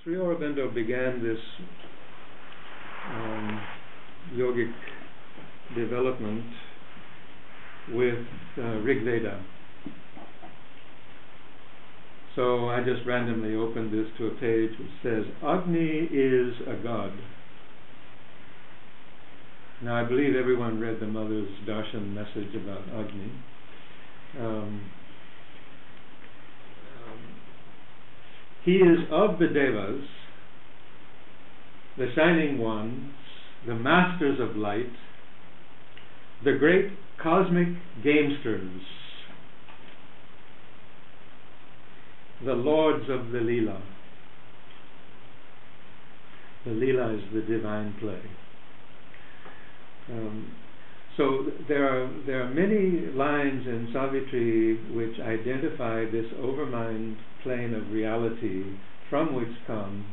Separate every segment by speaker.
Speaker 1: Sri Aurobindo began this yogic development with Rig Veda. So I just randomly opened this to a page which says, Agni is a god. Now I believe everyone read the Mother's Darshan message about Agni. He is of the Devas, the Shining Ones, the Masters of Light, the great cosmic gamesters, the Lords of the Leela. The Leela is the divine play. So there are many lines in Savitri which identify this overmind plane of reality from which come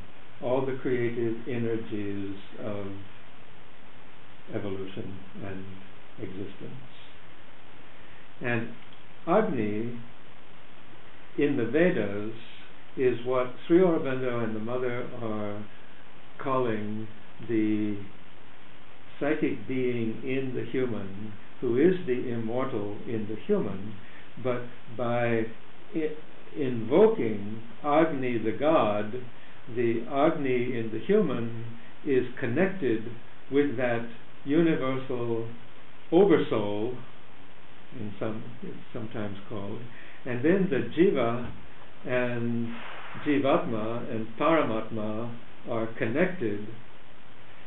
Speaker 1: all the creative energies of evolution and existence. And Agni in the Vedas is what Sri Aurobindo and the Mother are calling the psychic being in the human, who is the immortal in the human, but by invoking Agni the god, the Agni in the human is connected with that universal oversoul, it's sometimes called, and then the Jiva and Jivatma and Paramatma are connected.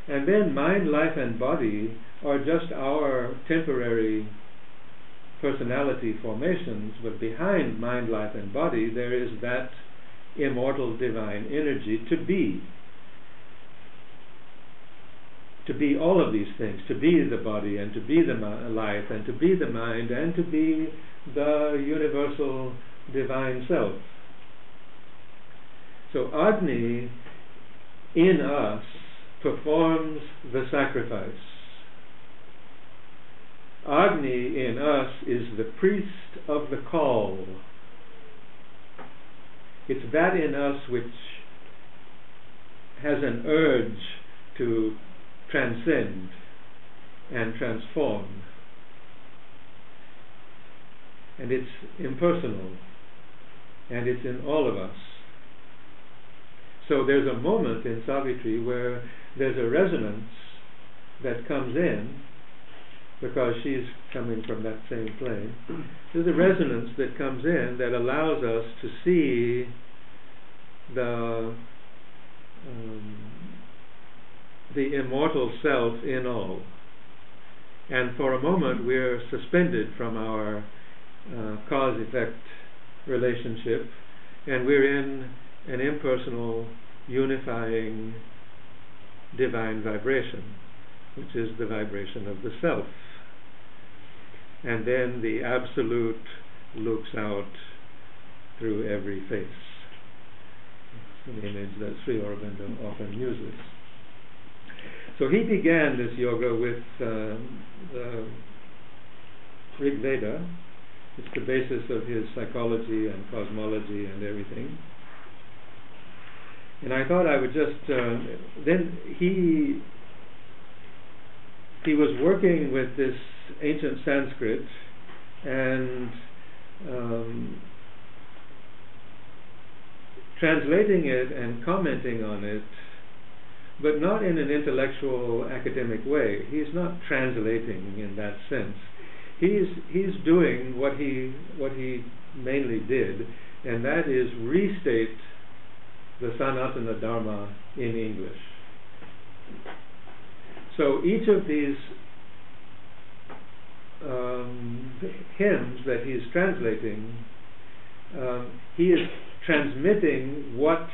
Speaker 1: And then mind, life, and body are just our temporary personality formations, but behind mind, life, and body there is that immortal divine energy to be all of these things, to be the body, and to be the life, and to be the mind, and to be the universal divine self. So Agni in us performs the sacrifice. Agni in us is the priest of the call. It's that in us which has an urge to transcend and transform. And it's impersonal, and it's in all of us. So there's a moment in Savitri where there's a resonance that comes in, because she's coming from that same plane. There's a resonance that comes in that allows us to see the immortal self in all. And for a moment we're suspended from our cause-effect relationship, and we're in an impersonal, unifying divine vibration, which is the vibration of the self. And then the Absolute looks out through every face. It's an image that Sri Aurobindo often uses. So he began this yoga with the Rig Veda. It's the basis of his psychology and cosmology and everything. And I thought I would just then he was working with this ancient Sanskrit and translating it and commenting on it, but not in an intellectual academic way. He's not translating in that sense. He's doing what he mainly did, and that is restate the Sanatana Dharma in English. So each of these hymns that he's translating, he is transmitting what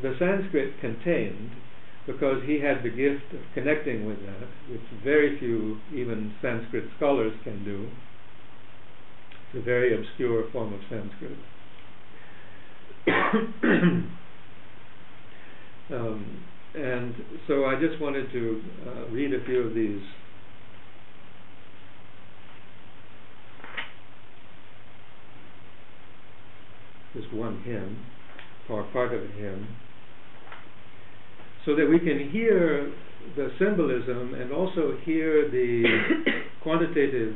Speaker 1: the Sanskrit contained, because he had the gift of connecting with that, which very few, even Sanskrit scholars, can do. It's a very obscure form of Sanskrit. And so I just wanted to read a few of these. Just one hymn, or part of a hymn. so that we can hear the symbolism and also hear the quantitative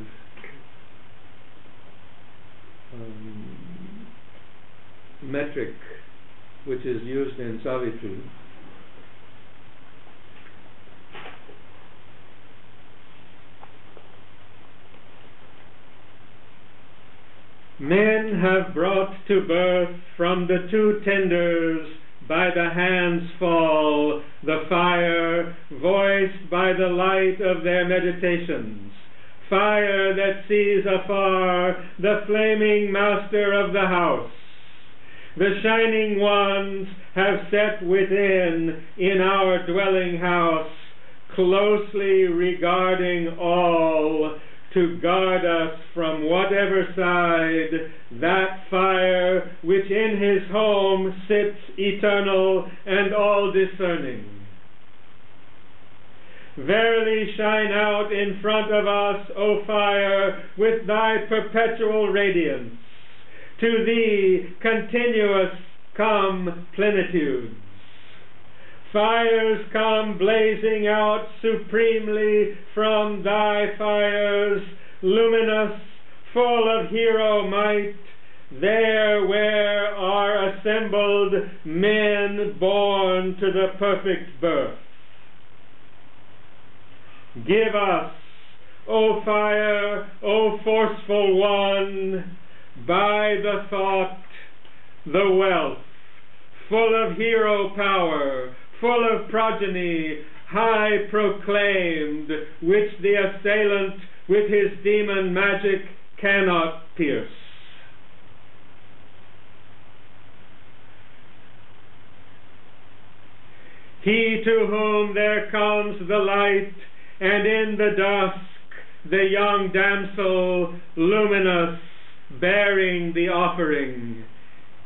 Speaker 1: metric which is used in Savitri. Men have brought to birth from the two tenders by the hands fall the fire voiced by the light of their meditations, fire that sees afar the flaming master of the house. The shining ones have set within in our dwelling house, closely regarding all, to guard us from whatever side that fire which in his home sits eternal and all-discerning. Verily shine out in front of us, O fire, with thy perpetual radiance. To thee continuous come plenitudes. Fires come blazing out supremely from thy fires, luminous, full of hero might, there where are assembled men born to the perfect birth. Give us, O fire, O forceful one, by the thought, the wealth, full of hero power, full of progeny, high proclaimed, which the assailant with his demon magic cannot pierce. He to whom there comes the light, and in the dusk the young damsel, luminous, bearing the offering.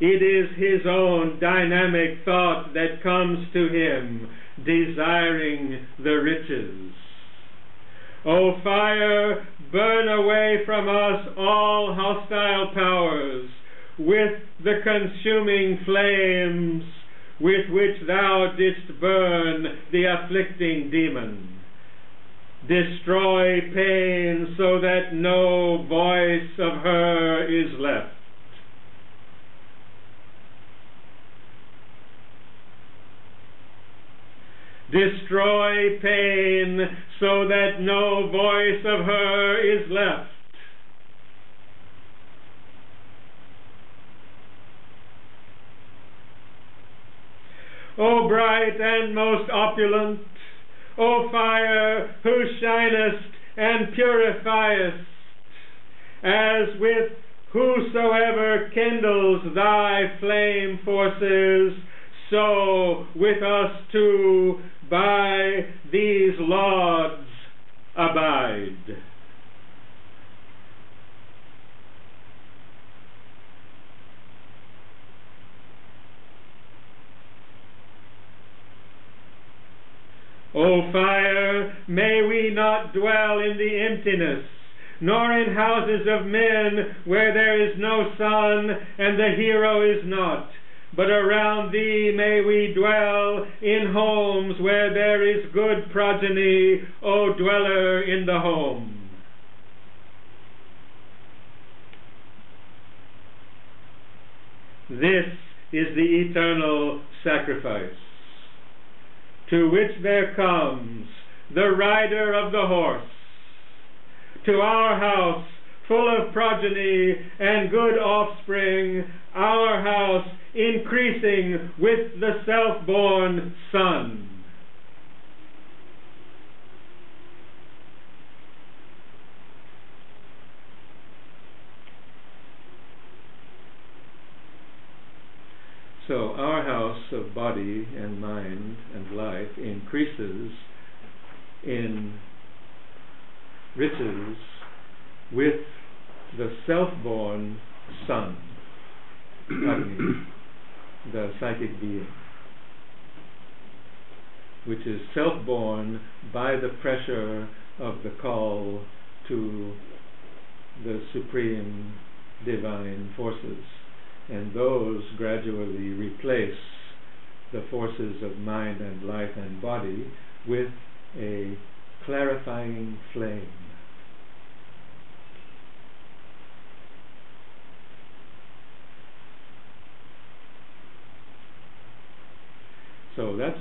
Speaker 1: It is his own dynamic thought that comes to him, desiring the riches. O fire, burn away from us all hostile powers, with the consuming flames with which thou didst burn the afflicting demon. Destroy pain so that no voice of her is left. Destroy pain so that no voice of her is left. O bright and most opulent, O fire, who shinest and purifiest, as with whosoever kindles thy flame forces, so with us too by these lauds abide. O fire, may we not dwell in the emptiness, nor in houses of men where there is no sun and the hero is not, but around thee may we dwell in homes where there is good progeny, O dweller in the home. This is the eternal sacrifice, to which there comes the rider of the horse, to our house full of progeny and good offspring, our house increasing with the self-born Son. So our house of body and mind and life increases in riches with the self-born Son, the psychic being, which is self-born by the pressure of the call to the supreme divine forces. And those gradually replace the forces of mind and life and body with a clarifying flame. So that's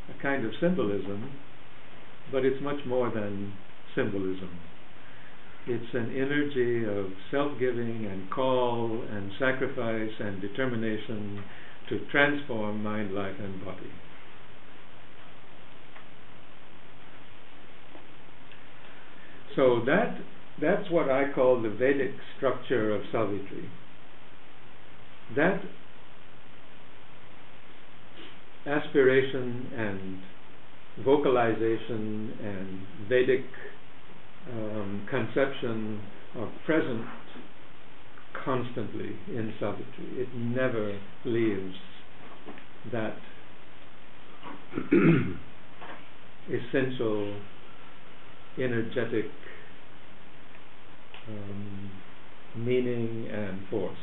Speaker 1: a kind of symbolism, but it's much more than symbolism. It's an energy of self-giving and call and sacrifice and determination to transform mind, life, and body. So that's what I call the Vedic structure of Savitri. That aspiration and vocalization and Vedic conception are present constantly in Savitri. It never leaves that essential energetic meaning and force.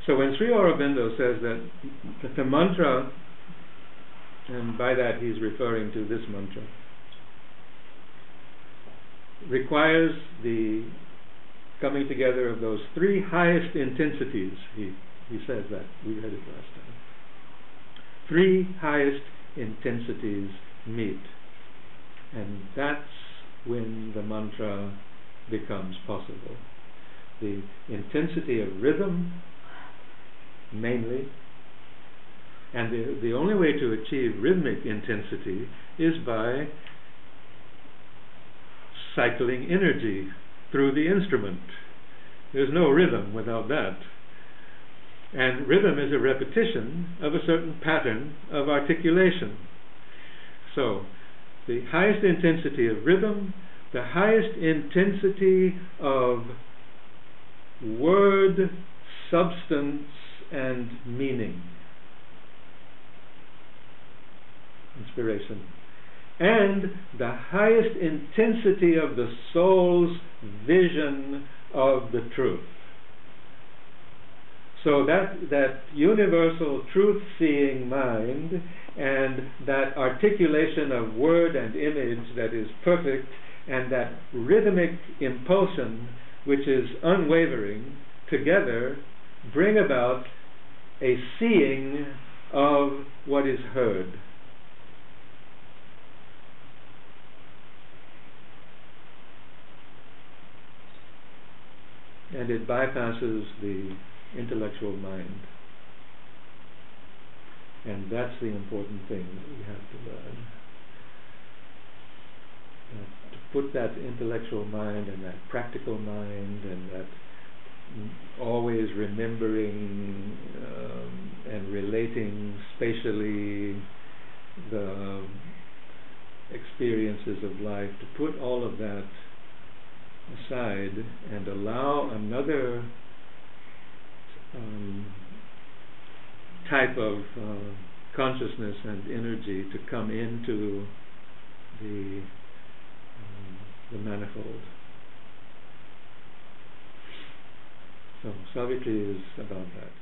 Speaker 1: So when Sri Aurobindo says that the mantra, and by that he's referring to this mantra, requires the coming together of those three highest intensities. He says that. We read it last time. Three highest intensities meet. And that's when the mantra becomes possible. The intensity of rhythm, mainly. And the only way to achieve rhythmic intensity is by cycling energy through the instrument. There's no rhythm without that. And rhythm is a repetition of a certain pattern of articulation. So, the highest intensity of rhythm, the highest intensity of word, substance, and meaning. Inspiration. And the highest intensity of the soul's vision of the truth. So that universal truth-seeing mind and that articulation of word and image that is perfect, and that rhythmic impulsion which is unwavering, together bring about a seeing of what is heard. And it bypasses the intellectual mind. And that's the important thing that we have to learn. To put that intellectual mind and that practical mind and that always remembering and relating spatially the experiences of life, to put all of that aside and allow another type of consciousness and energy to come into the manifold. So Savitri is about that.